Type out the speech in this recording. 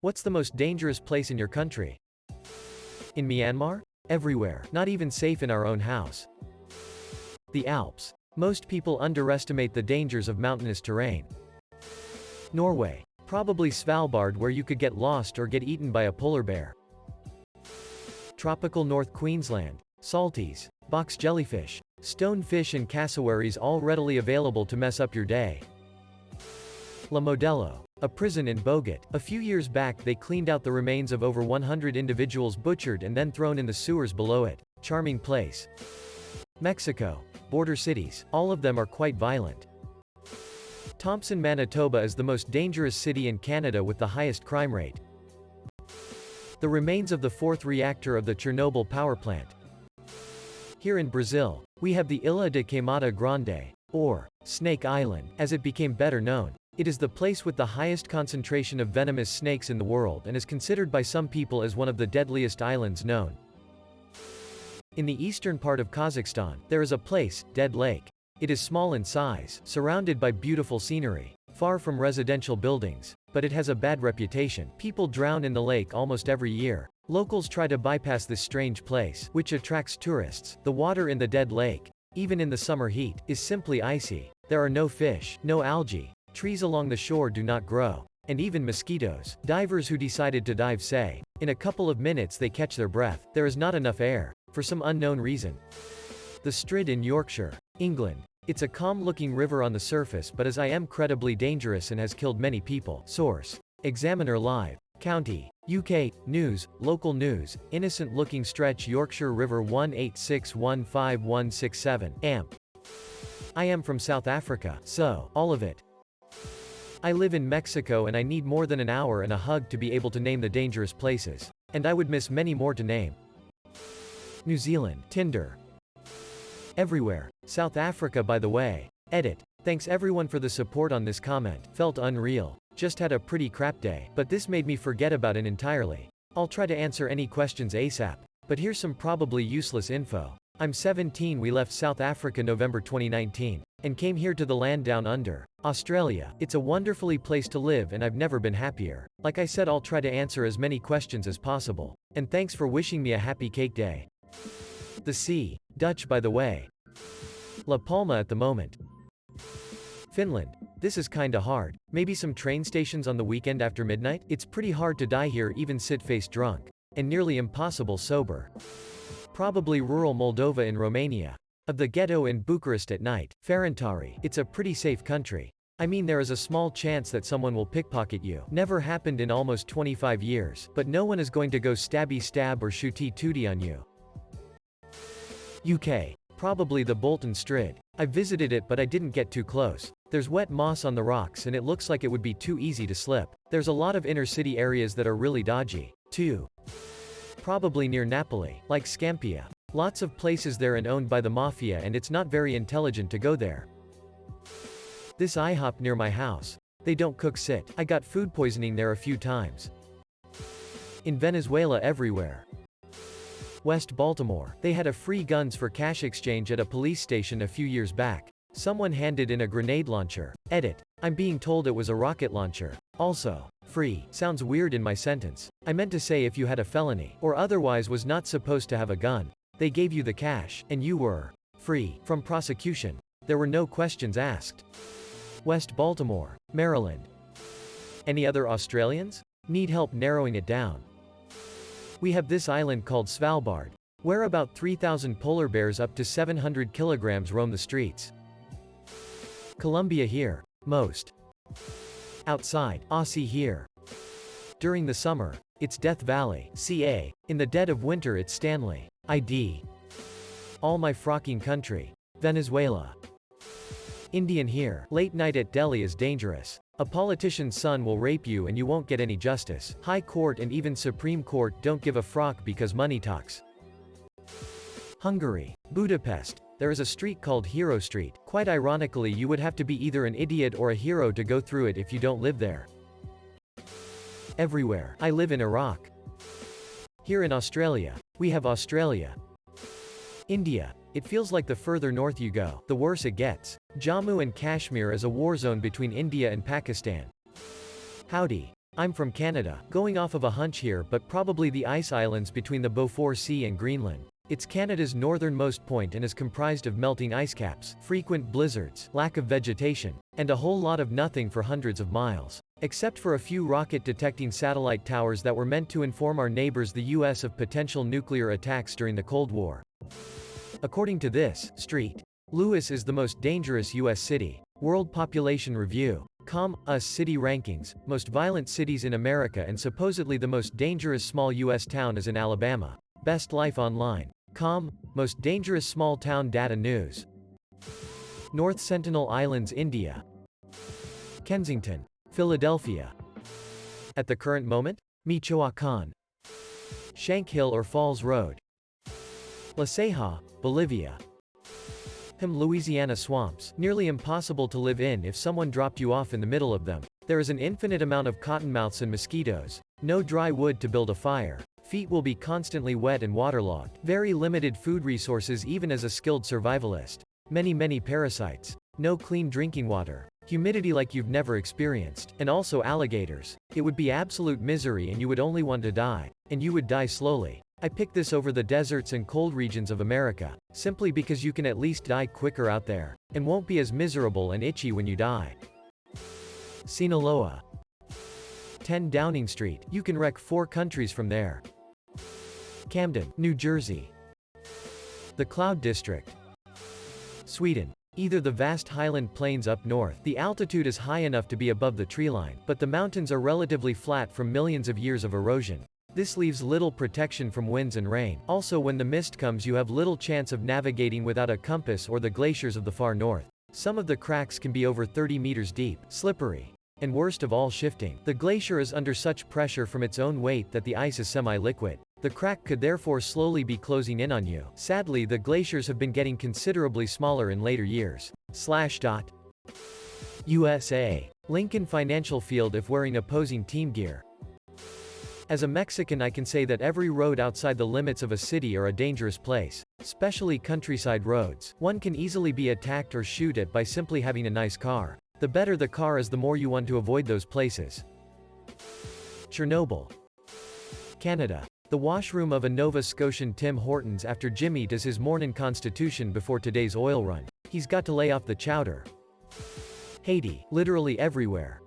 What's the most dangerous place in your country? In Myanmar? Everywhere, not even safe in our own house. The Alps. Most people underestimate the dangers of mountainous terrain. Norway. Probably Svalbard, where you could get lost or get eaten by a polar bear. Tropical North Queensland. Salties, box jellyfish, stonefish and cassowaries all readily available to mess up your day. La Modelo. A prison in Bogot. A few years back they cleaned out the remains of over 100 individuals butchered and then thrown in the sewers below it. Charming place. Mexico. Border cities. All of them are quite violent. Thompson, Manitoba is the most dangerous city in Canada with the highest crime rate. The remains of the fourth reactor of the Chernobyl power plant. Here in Brazil, we have the Ilha de Queimada Grande, or Snake Island, as it became better known. It is the place with the highest concentration of venomous snakes in the world and is considered by some people as one of the deadliest islands known. In the eastern part of Kazakhstan, there is a place, Dead Lake. It is small in size, surrounded by beautiful scenery, far from residential buildings, but it has a bad reputation. People drown in the lake almost every year. Locals try to bypass this strange place, which attracts tourists. The water in the Dead Lake, even in the summer heat, is simply icy. There are no fish, no algae. Trees along the shore do not grow. And even mosquitoes. Divers who decided to dive say, in a couple of minutes they catch their breath. There is not enough air, for some unknown reason. The Strid in Yorkshire, England. It's a calm-looking river on the surface but is incredibly dangerous and has killed many people. Source: Examiner Live. County, UK, News, Local News, innocent-looking stretch Yorkshire River 186151167, amp. I am from South Africa, so, all of it. I live in Mexico and I need more than an hour and a hug to be able to name the dangerous places. And I would miss many more to name. New Zealand, Tinder. Everywhere. South Africa, by the way. Edit. Thanks everyone for the support on this comment. Felt unreal. Just had a pretty crap day. But this made me forget about it entirely. I'll try to answer any questions ASAP. But here's some probably useless info. I'm 17. We left South Africa November 2019. And came here to the land down under. Australia. It's a wonderfully place to live and I've never been happier. Like I said, I'll try to answer as many questions as possible. And thanks for wishing me a happy cake day. The sea. Dutch, by the way. La Palma at the moment. Finland. This is kinda hard. Maybe some train stations on the weekend after midnight? It's pretty hard to die here even sit-faced drunk. And nearly impossible sober. Probably rural Moldova in Romania. Of the ghetto in Bucharest at night. Ferentari. It's a pretty safe country. I mean, there is a small chance that someone will pickpocket you. Never happened in almost 25 years. But no one is going to go stabby stab or shooty tooty on you. UK. Probably the Bolton Strid. I visited it but I didn't get too close. There's wet moss on the rocks and it looks like it would be too easy to slip. There's a lot of inner city areas that are really dodgy, too. Probably near Napoli, like Scampia. Lots of places there and owned by the mafia and it's not very intelligent to go there. This IHOP near my house. They don't cook sit. I got food poisoning there a few times. In Venezuela everywhere. West Baltimore. They had a free guns for cash exchange at a police station a few years back. Someone handed in a grenade launcher. Edit. I'm being told it was a rocket launcher. Also, free. Sounds weird in my sentence. I meant to say if you had a felony, or otherwise was not supposed to have a gun. They gave you the cash, and you were free from prosecution. There were no questions asked. West Baltimore, Maryland. Any other Australians? Need help narrowing it down. We have this island called Svalbard, where about 3,000 polar bears up to 700 kilograms roam the streets. Colombia here. Most. Outside. Aussie here. During the summer, it's Death Valley, CA. In the dead of winter it's Stanley. ID. All my frocking country. Venezuela. Indian here. Late night at Delhi is dangerous. A politician's son will rape you and you won't get any justice. High Court and even Supreme Court don't give a frock because money talks. Hungary. Budapest. There is a street called Hero Street. Quite ironically, you would have to be either an idiot or a hero to go through it if you don't live there. Everywhere. I live in Iraq. Here in Australia. We have Australia. India. It feels like the further north you go, the worse it gets. Jammu and Kashmir is a war zone between India and Pakistan. Howdy. I'm from Canada, going off of a hunch here, but probably the ice islands between the Beaufort Sea and Greenland. It's Canada's northernmost point and is comprised of melting ice caps, frequent blizzards, lack of vegetation, and a whole lot of nothing for hundreds of miles. Except for a few rocket-detecting satellite towers that were meant to inform our neighbors the US of potential nuclear attacks during the Cold War. According to this, St. Louis is the most dangerous US city. World Population Review. US City Rankings, most violent cities in America and supposedly the most dangerous small US town is in Alabama. Best Life Online. Most dangerous small town data news. North Sentinel Islands, India. Kensington, Philadelphia. At the current moment, Michoacán. Shank Hill or Falls Road. La Ceja, Bolivia. Louisiana swamps, nearly impossible to live in if someone dropped you off in the middle of them. There is an infinite amount of cottonmouths and mosquitoes. No dry wood to build a fire. Feet will be constantly wet and waterlogged. Very limited food resources even as a skilled survivalist. Many parasites. No clean drinking water. Humidity like you've never experienced. And also alligators. It would be absolute misery and you would only want to die. And you would die slowly. I picked this over the deserts and cold regions of America, simply because you can at least die quicker out there, and won't be as miserable and itchy when you die. Sinaloa. 10 Downing Street, you can wreck 4 countries from there. Camden, New Jersey. The Cloud District. Sweden. Either the vast highland plains up north, the altitude is high enough to be above the treeline, but the mountains are relatively flat from millions of years of erosion. This leaves little protection from winds and rain. Also, when the mist comes, you have little chance of navigating without a compass or the glaciers of the far north. Some of the cracks can be over 30 meters deep, slippery, and worst of all, shifting. The glacier is under such pressure from its own weight that the ice is semi-liquid. The crack could therefore slowly be closing in on you. Sadly, the glaciers have been getting considerably smaller in later years. USA. Lincoln Financial Field if wearing opposing team gear. As a Mexican, I can say that every road outside the limits of a city are a dangerous place, especially countryside roads. One can easily be attacked or shoot at by simply having a nice car. The better the car is, the more you want to avoid those places. Chernobyl, Canada. The washroom of a Nova Scotian Tim Hortons after Jimmy does his morning constitution before today's oil run. He's got to lay off the chowder. Haiti, literally everywhere.